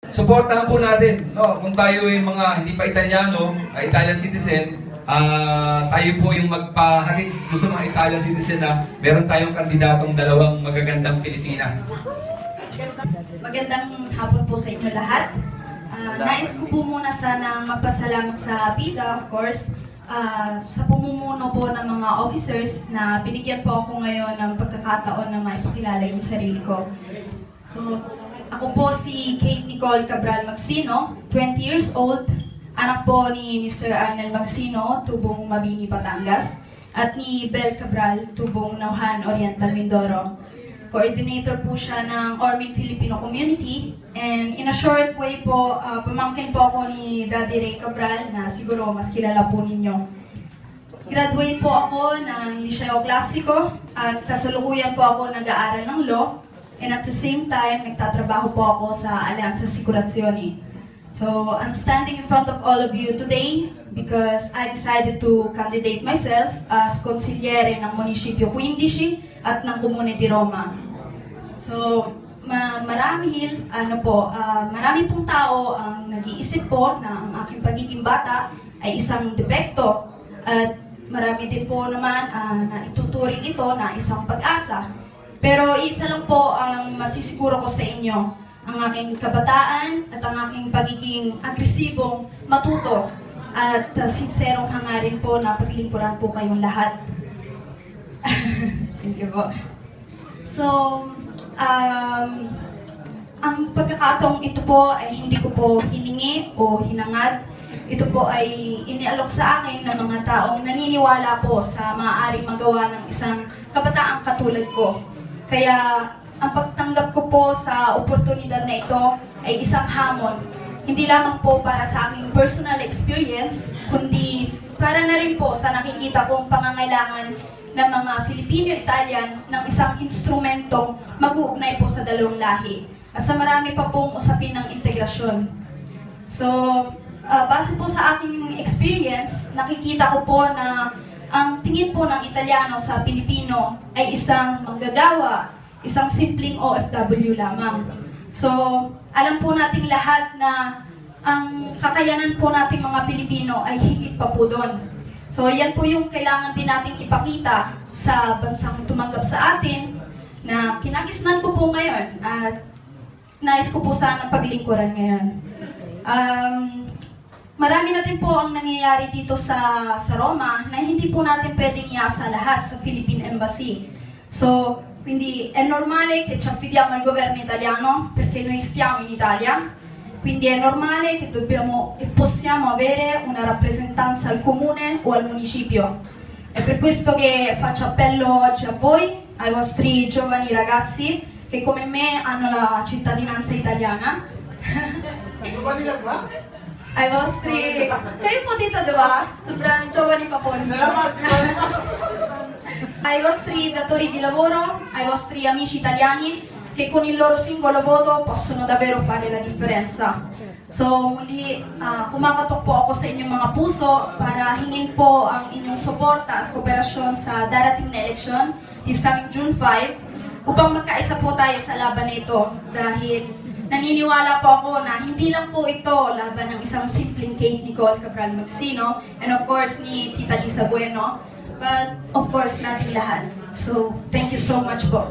Supportahan po natin, no? Kung tayo ay mga hindi pa Italiano, Italian citizen, tayo po yung magpahatid sa mga Italian citizen na meron tayong kandidatong dalawang magagandang Pilipina. Magandang hapon po sa inyo lahat. Nais ko po muna sanang magpasalamat sa PIDA, of course, sa pumumuno po ng mga officers na binigyan po ako ngayon ng pagkakataon na maipakilala yung sarili ko. So, ako po si Kate Nicole Cabral Magsino, 20 years old, anak po ni Mr. Arnel Magsino, tubong Mabini, Batangas, at ni Bel Cabral, tubong Nauhan, Oriental, Mindoro. Coordinator po siya ng Ormin Filipino Community, and in a short way po, pamangkin po ako ni Daddy Ray Cabral na siguro mas kilala po ninyo. Graduate po ako ng Liceo Clasico at kasalukuyan po ako nag-aaral ng law, and at the same time, nagtatrabaho po ako sa Alianza Assicurazioni. So, I'm standing in front of all of you today because I decided to candidate myself as consigliere ng Munisipyo 15 at ng Comune di Roma. So, marami pong tao ang nag-iisip po na ang aking pagiging bata ay isang depekto at marami din po naman na ituturing ito na isang pag-asa. Pero isa lang po ang masisiguro ko sa inyo, ang aking kabataan at ang aking pagiging agresibong matuto at sinserong hangarin po na paglingkuran po kayong lahat. Thank you po. So, ang pagkakataong ito po ay hindi ko po hiningi o hinangad. Ito po ay inialok sa akin ng mga taong naniniwala po sa maaaring magawa ng isang kabataang katulad ko. Kaya ang pagtanggap ko po sa oportunidad na ito ay isang hamon. Hindi lamang po para sa aking personal experience, kundi para na rin po sa nakikita kong pangangailangan ng mga Filipino-Italian ng isang instrumentong mag-uugnay po sa dalawang lahi at sa marami pa pong usapin ng integrasyon. So, base po sa aking experience, nakikita ko po na ang tingin po ng Italiano sa Pilipino ay isang manggagawa, isang simpleng OFW lamang. So, alam po nating lahat na ang kakayanan po nating mga Pilipino ay higit pa po doon. So, yan po yung kailangan din nating ipakita sa bansang tumanggap sa atin na kinagisnan ko po ngayon at nais ko po sana paglingkuran ngayon. Marami na din po ang nangyayari dito sa Roma na hindi po natin pwedeng iasa lahat sa Philippine Embassy. So, quindi è normale che ci affidiamo al governo italiano perché noi stiamo in Italia, quindi è normale che dobbiamo e possiamo avere una rappresentanza al comune o al municipio. È per questo che faccio appello oggi a voi, ai vostri giovani ragazzi che come me hanno la cittadinanza italiana. Ai vostri... Kayo po dito, diba? Sobrang giovani pa po. Ai vostri datori di lavoro, ai vostri amici italiani che con il loro singolo voto possono davvero fare la differenza. So muli, kumakatok po ako sa inyong mga puso para hingin po ang inyong suporta at kooperasyon sa darating na eleksyon this coming June 5 upang magkaisa po tayo sa laban na ito dahil naniniwala po ako na hindi lang po ito laban ng isang simpleng Kate Nicole Cabral Magsino and of course ni Tita Lisa Bueno, but of course nating lahat. So, thank you so much po.